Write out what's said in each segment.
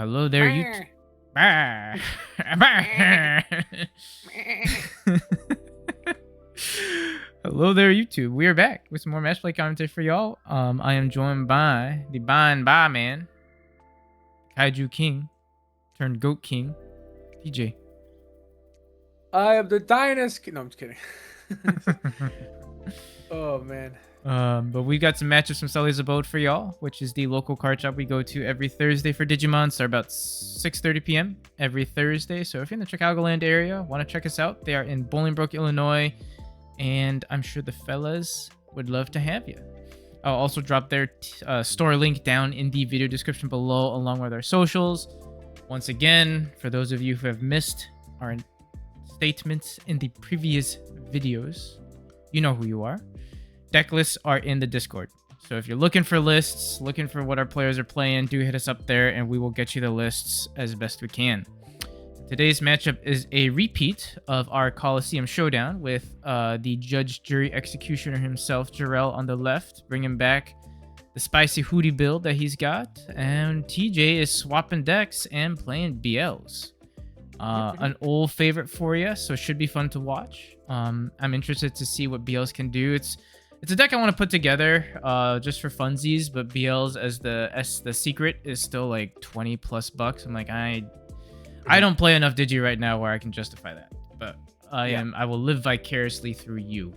hello there, YouTube. Hello there, YouTube. We are back with some more match play commentary for y'all. I am joined by the Ba Man, Kaiju King, turned Goat King, TJ. I am the dynasty. No, I'm just kidding. Oh man. But we got some matchups from Sully's Abode for y'all, which is the local card shop we go to every Thursday for Digimon. Start about 6:30 p.m. every Thursday. So if you're in the Chicagoland area, want to check us out, they are in Bolingbrook, Illinois, and I'm sure the fellas would love to have you. I'll also drop their store link down in the video description below, along with our socials. Once again, for those of you who have missed our statements in the previous videos, you know who you are. Deck lists are in the Discord. So if you're looking for lists, looking for what our players are playing, do hit us up there and we will get you the lists as best we can. Today's matchup is a repeat of our Coliseum Showdown with the Judge, Jury, Executioner himself, Jorel, on the left, bringing back the spicy Hudi build that he's got. And TJ is swapping decks and playing BLs. An old favorite for you, so it should be fun to watch. I'm interested to see what BLs can do. It's a deck I want to put together just for funsies, but BLs as the secret is still like 20 plus bucks. I'm like, I don't play enough Digi right now where I can justify that, but I will live vicariously through you.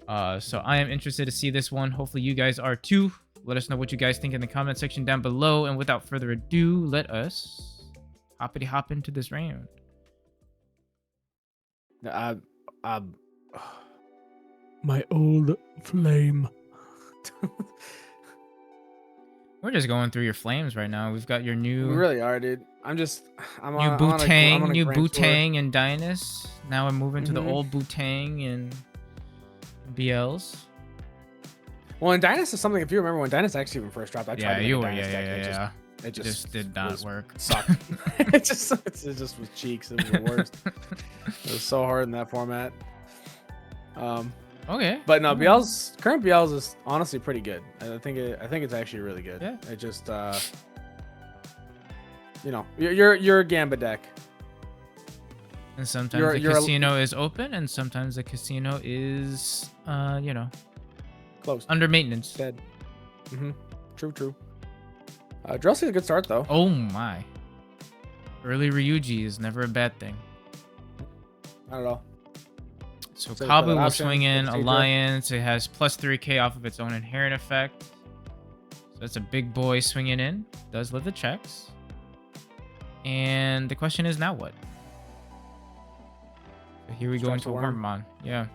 So I am interested to see this one. Hopefully you guys are too. Let us know what you guys think in the comment section down below. And without further ado, let us hoppity hop into this round. My old flame. We're just going through your flames right now. We've got your new. We really are, dude. I'm new Bootang and Dynus. Now we're moving to the old Bootang and BLs. Well, and Dynus is something. If you remember when Dynus actually even first dropped, I tried to make a Dynus deck. It just did not work. Sucked. it just was cheeks. It was the worst. It was so hard in that format. Okay. But no, current BLs is honestly pretty good. I think it's actually really good. Yeah. It just you're a Gamba deck. And sometimes the casino is open, and sometimes the casino is closed. Under maintenance. Dead. True. Drell's a good start though. Oh my. Early Ryuji is never a bad thing. Not at all. So Kabu will swing in Alliance. It has plus 3k off of its own inherent effect. So that's a big boy swinging in. Does live the checks. And the question is now what? So here we go into Wormmon. Yeah.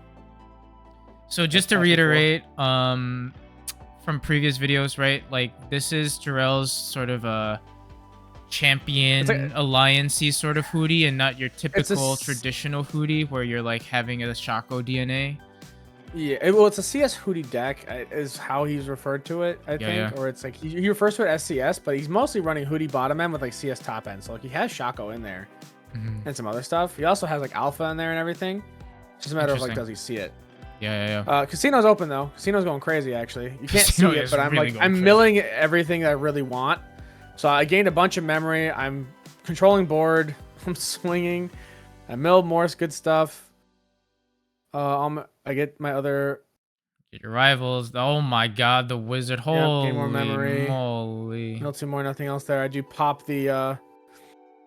So just to reiterate, from previous videos, right? Like this is Jorel's sort of a champion alliance-y sort of Hudi, and not your typical traditional Hudi where you're like having a Shaco DNA. Yeah, well, it's a CS Hudi deck is how he's referred to it, I think. Or it's like he refers to it as CS, but he's mostly running Hudi bottom end with like CS top end. So like he has Shaco in there and some other stuff. He also has like Alpha in there and everything. It's just a matter of like, does he see it? Yeah. Casino's open though. Casino's going crazy actually. You can't see it, but I'm milling everything that I really want. So I gained a bunch of memory. I'm controlling board. I'm swinging. I milled more good stuff. I get my other. Get your rivals. Oh my god, the wizard. Holy gain more memory. Moly. Mill 2 more, nothing else there. I do pop the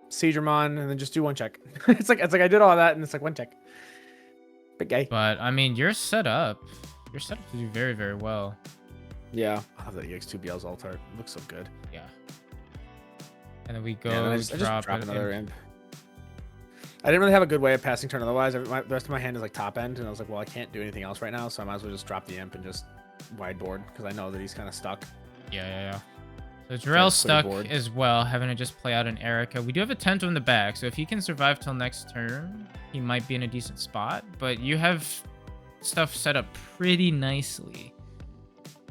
Siegramon and then just do one check. it's like I did all that and it's like one check. Big guy. But I mean, you're set up. You're set up to do very, very well. Yeah. I love that EX2 BL's altar. It looks so good. Yeah. And then we go I just drop another imp. I didn't really have a good way of passing turn otherwise. The rest of my hand is like top end, and I was like, well, I can't do anything else right now, so I might as well just drop the imp and just wide board because I know that he's kind of stuck. Yeah. So Jorel's stuck as well, having to just play out an Erica. We do have a Tento in the back, so if he can survive till next turn, he might be in a decent spot. But you have stuff set up pretty nicely.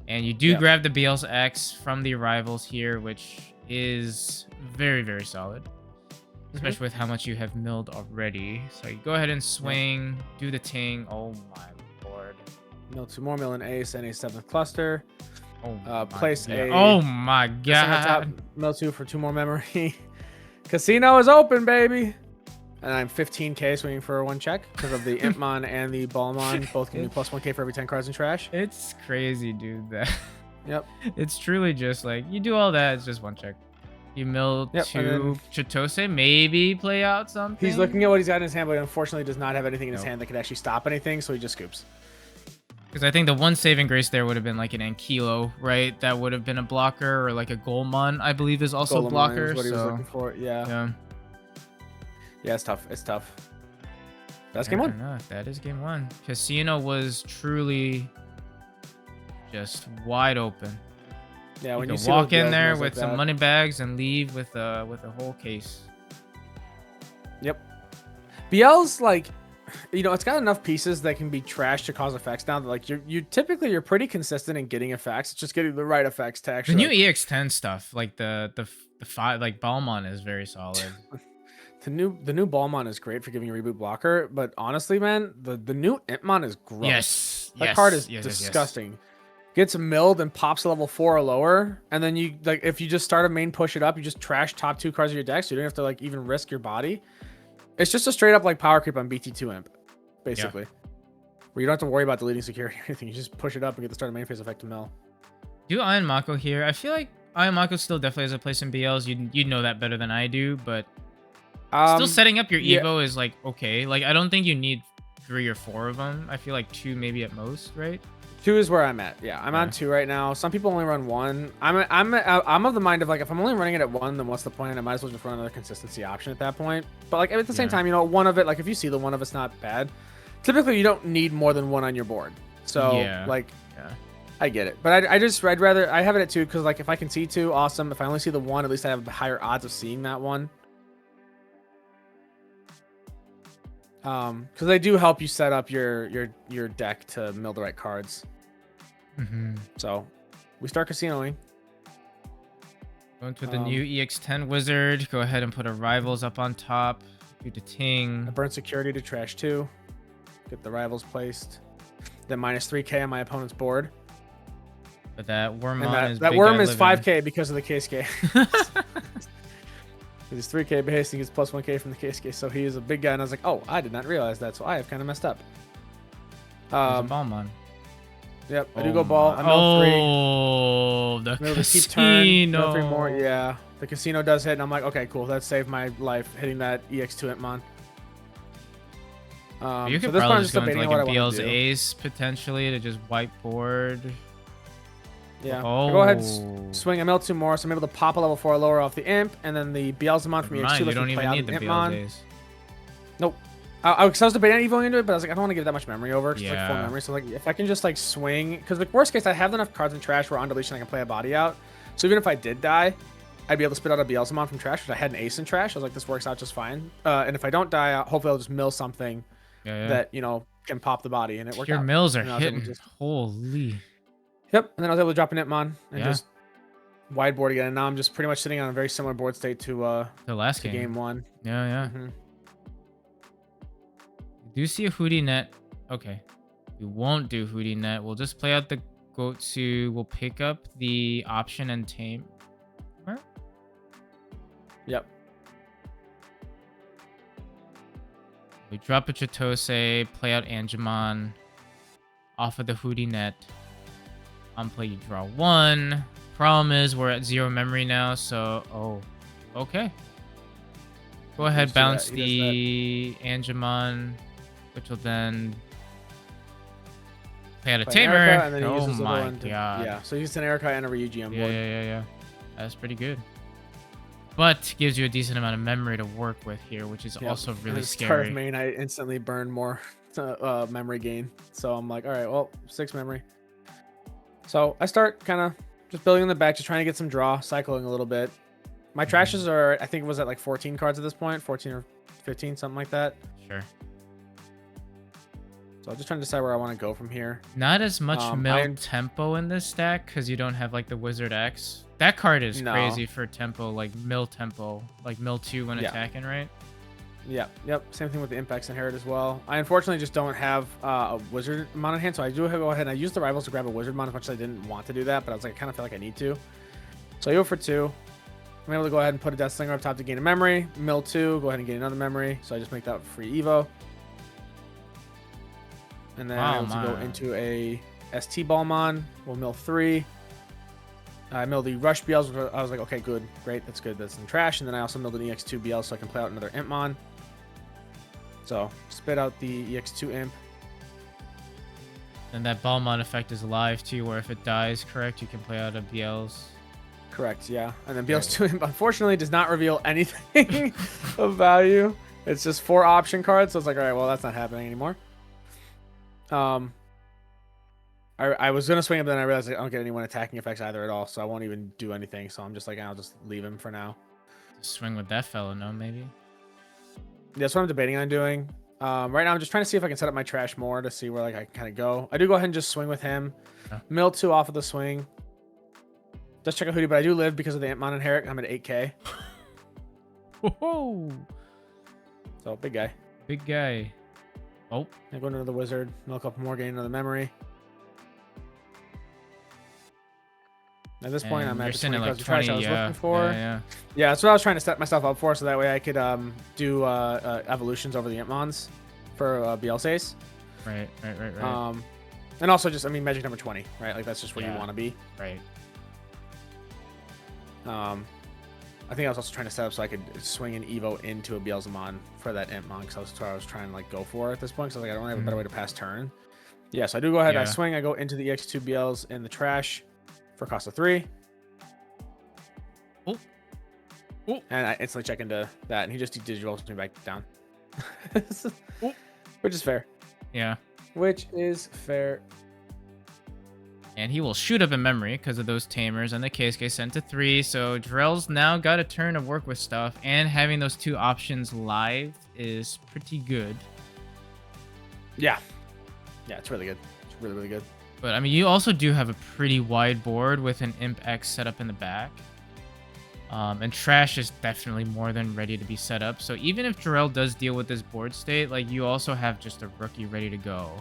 And you do grab the BL's X from the rivals here, which is very, very solid. Especially with how much you have milled already. So you go ahead and swing, do the ting. Oh my lord. Mill 2 more, mill an ace and a 7th cluster. Oh place god. a. Oh my god. Mill 2 for 2 more memory. Casino is open, baby. And I'm 15k swinging for one check because of the Impmon and the Ballmon. Both give me plus 1k for every 10 cards in trash. It's crazy, dude. That. Yep. It's truly just like you do all that. It's just one check. You mill two Chitose, maybe play out something. He's looking at what he's got in his hand, but unfortunately does not have anything in his hand that could actually stop anything, so he just scoops. Because I think the one saving grace there would have been like an Ankylo, right? That would have been a blocker, or like a Golmon, I believe, is also a blocker. Is what he was looking for. Yeah. Yeah, it's tough. It's tough. That's game one. That is game one. Casino was truly just wide open. Yeah, when you see walk in there with like some money bags and leave with a whole case. Yep. BL's like, you know, it's got enough pieces that can be trashed to cause effects now. That like you're pretty consistent in getting effects. It's just getting the right effects to actually. The new EX10 stuff, like the five, like Balmon is very solid. The new Ballmon is great for giving a reboot blocker, but honestly, man, the new Impmon is gross. Yes. That card is disgusting. Gets milled and pops to level 4 or lower, and then you like if you just start a main push it up, you just trash top 2 cards of your deck, so you don't have to like even risk your body. It's just a straight up like power creep on BT2 imp, basically. Where you don't have to worry about deleting security or anything. You just push it up and get the start of main phase effect to mill. Do Iron Mako here. I feel like Iron Mako still definitely has a place in BLs. You'd know that better than I do, but still setting up your Evo is like okay. Like I don't think you need 3 or 4 of them. I feel like 2 maybe at most, right? 2 is where I'm at. Yeah, I'm on 2 right now. Some people only run 1. I'm of the mind of like if I'm only running it at 1, then what's the point? I might as well just run another consistency option at that point. But like at the same time, you know, one of it, like if you see the one of it's not bad, typically you don't need more than 1 on your board. So I get it. But I'd rather I have it at 2 because like if I can see 2, awesome. If I only see the 1, at least I have higher odds of seeing that one. Because they do help you set up your deck to mill the right cards. So we start casinoing. Going to the new EX10 wizard. Go ahead and put a rivals up on top. Do the ting. I burn security to trash 2. Get the rivals placed. Then minus 3k on my opponent's board. But that worm that worm is 5k because of the KSK. He's 3k base, he gets plus 1k from the KSK, so he is a big guy. And I was like, oh, I did not realize that, so I have kind of messed up. Ballmon. Yep, I do go ball. I mill 3. The casino. Keep turn, mill 3 more. Yeah, the casino does hit, and I'm like, okay, cool. That saved my life hitting that EX2 Impmon. You could probably just go into like a BL's ace potentially to just whiteboard. Yeah, go ahead, swing. I mill 2 more, so I'm able to pop a level 4 lower off the imp, and then the Beelzemon from EX2 you don't even need the Impmon. Nope. I was debating evoing into it, but I was like, I don't want to give that much memory over. It's like full memory. So like, if I can just like swing, because the worst case, I have enough cards in trash where on deletion I can play a body out. So even if I did die, I'd be able to spit out a Beelzemon from trash, which I had an ace in trash. I was like, this works out just fine. And if I don't die, hopefully I'll just mill something that you know can pop the body, and it worked out. Your mills are hitting. Holy. Yep, and then I was able to drop an Impmon and just wide board again. And now I'm just pretty much sitting on a very similar board state to the last game 1. Yeah. Do you see a Hudiemon? Okay, we won't do Hudiemon. We'll just play out the Goatsu. We'll pick up the option and tame. Yep. We drop a Chitose, play out Angemon off of the Hudiemon. On play, you draw 1. Problem is, we're at 0 memory now, so okay. Go ahead, bounce the Angemon, which will then play out a Tamer. And then oh my god! Yeah, so he uses an Erica and a Ryuji on board. Yeah. That's pretty good. But gives you a decent amount of memory to work with here, which is also really scary. Start of main, I instantly burn more memory gain. So I'm like, all right, well, 6 memory. So I start kind of just building in the back, just trying to get some draw, cycling a little bit. My trashes are, I think it was at like 14 cards at this point, 14 or 15, something like that. Sure. So I'm just trying to decide where I want to go from here. Not as much mill tempo in this deck because you don't have like the Wizard X. That card is crazy for tempo, like mill 2 when attacking, right? Yep. Same thing with the Impacts Inherit as well. I unfortunately just don't have a Wizardmon in hand, so I do go ahead and I use the Rivals to grab a Wizardmon as much as I didn't want to do that, but I was like, I kind of feel like I need to. So I go for 2. I'm able to go ahead and put a Death Slinger up top to gain a memory. Mill 2, go ahead and gain another memory. So I just make that free Evo. And then I'm able to go into a ST Ballmon. We'll mill 3. I milled the Rush BLs. I was like, okay, good. Great. That's good. That's in trash. And then I also milled an EX2 BL so I can play out another Impmon. So spit out the EX2 Imp. And that Ballmon effect is live too, where if it dies, correct, you can play out a BLs. Correct, yeah. And then BL's 2 Imp, unfortunately, does not reveal anything of value. It's just 4 option cards. So it's like, all right, well, that's not happening anymore. I was going to swing him, but then I realized I don't get anyone attacking effects either at all, so I won't even do anything. So I'm just like, I'll just leave him for now. Swing with that fellow, no, maybe? Yeah, that's what I'm debating on doing. Right now, I'm just trying to see if I can set up my trash more to see where like I can kind of go. I do go ahead and just swing with him. Yeah. Mill 2 off of the swing. Just check out Hootie, but I do live because of the Impmon inherit. I'm at 8k. Whoa! So, big guy. Big guy. Oh. I go into the wizard. Mill a couple more, gain another memory. At this point, I'm at the 20 like cards of trash I was looking for. Yeah. That's what I was trying to set myself up for, so that way I could do evolutions over the Impmons for BLCs. Right. And also just, I mean, magic number 20, right? Like, that's just where you want to be. Right. I think I was also trying to set up so I could swing an Evo into a Beelzemon for that Impmon, because that's what I was trying to, like, go for at this point, because I was like, I don't have a better way to pass turn. Yeah, so I do go ahead, I swing, I go into the EX2 BLs in the trash for cost of 3. Oh. And I instantly check into that, and he just digivolves me back down. Which is fair. Yeah. Which is fair. And he will shoot up in memory because of those tamers and the KSK sent to 3. So Jorel's now got a turn to work with stuff, and having those 2 options live is pretty good. Yeah. Yeah, it's really good. It's really, really good. But, I mean, you also do have a pretty wide board with an Imp X set up in the back. And Trash is definitely more than ready to be set up. So even if Jorel does deal with this board state, like, you also have just a rookie ready to go.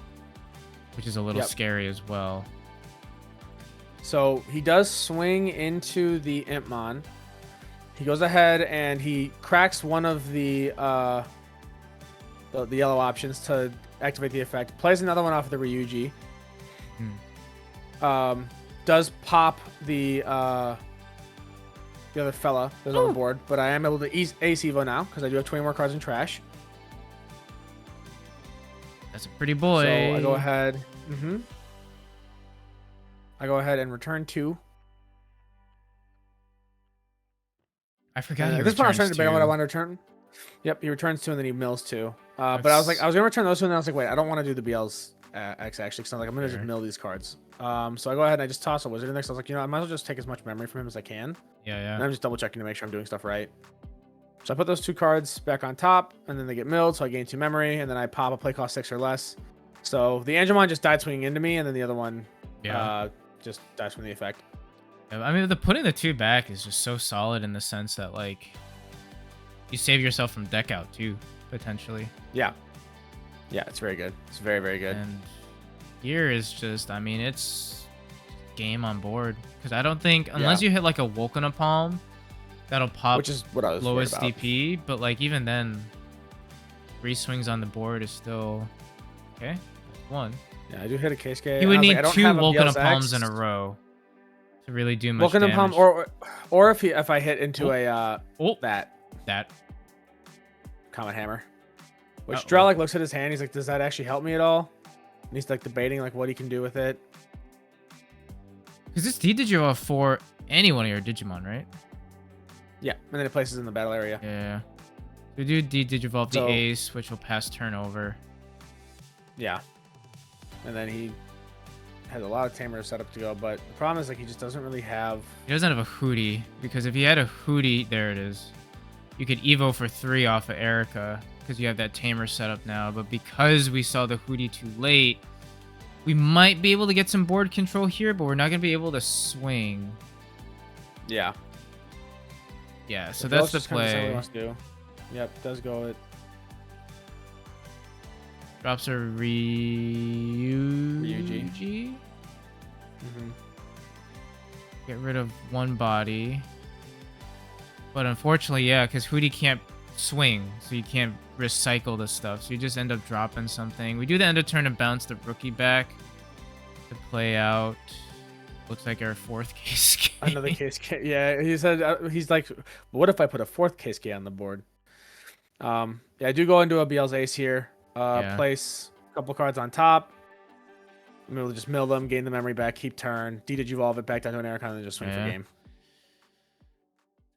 Which is a little scary as well. So he does swing into the Impmon. He goes ahead and he cracks one of the yellow options to activate the effect. Plays another one off of the Ryuji. Does pop the other fella that's on the board, but I am able to ace Evo now because I do have 20 more cards in trash. That's a pretty boy. So I go ahead. I go ahead and return 2. I forgot. At this point, I was trying to debate on what I want to return. Yep, he returns 2 and then he mills 2. But I was like, I was gonna return those 2, and then I was like, wait, I don't want to do the BLs X actually, because I'm like, I'm gonna just mill these cards. So I go ahead and I just toss a wizard in there. So I was like, you know, I might as well just take as much memory from him as I can. Yeah. And I'm just double checking to make sure I'm doing stuff right. So I put those 2 cards back on top, and then they get milled, so I gain 2 memory, and then I pop a play cost 6 or less. So the Angemon just died swinging into me, and then the other one just dies from the effect. Yeah, I mean, putting the 2 back is just so solid in the sense that, like, you save yourself from deck out too, potentially. Yeah, it's very good. It's very, very good. And here is just, I mean, it's game on board, because I don't think, unless you hit like a Palm, that'll pop, which is what I was lowest DP, but like even then, 3 swings on the board is still okay. That's 1. Yeah, I do hit a KSK. You would need 2 Palms in a row to really do much damage. Palm, or if I hit into that Comet Hammer, which Jorel looks at his hand, he's like, does that actually help me at all? And he's like debating like what he can do with it. Because this D-Digivolve for any one of your Digimon, right? Yeah, and then it places in the battle area. Yeah. We do D-Digivolve the Ace, which will pass turnover. Yeah. And then he has a lot of tamers set up to go, but the problem is like he just doesn't really have... He doesn't have a Hootie, because if he had a Hootie, there it is. You could Evo for 3 off of Erica, because you have that tamer set up now, but because we saw the Hootie too late, we might be able to get some board control here, but we're not going to be able to swing. Yeah. Yeah, so that's the play. Kind of wants to do. Yep, does go it. Drops a Ryuji. Mm-hmm. Get rid of 1 body. But unfortunately, yeah, because Hudi can't swing, so you can't recycle the stuff. So you just end up dropping something. We do the end of turn and bounce the rookie back to play out. Looks like our 4th case. Another case. Yeah, he said he's like, what if I put a 4th case K on the board? Yeah, I do go into a BL's ace here. Place a couple cards on top. We'll just mill them, gain the memory back, keep turn, Digivolve it back down to an Archon, and then just swing for game.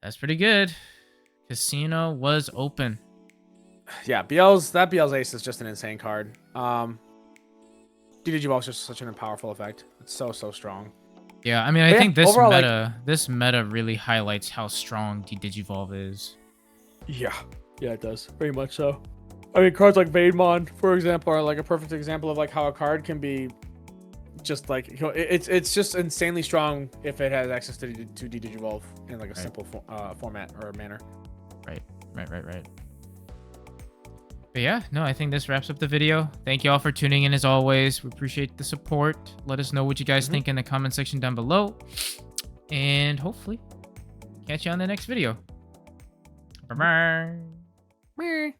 That's pretty good. Casino was open. Yeah, that BL's ace is just an insane card. Digivolve is just such an powerful effect. It's so strong. Yeah, I mean, I think this overall, this meta really highlights how strong Digivolve is. Yeah, it does very much so. I mean, cards like Beelzemon, for example, are like a perfect example of like how a card can be just like, you know, it's just insanely strong if it has access to Digivolve in like a simple format or manner. Right. But yeah, no, I think this wraps up the video. Thank you all for tuning in as always. We appreciate the support. Let us know what you guys think in the comment section down below. And hopefully catch you on the next video. Bye-bye.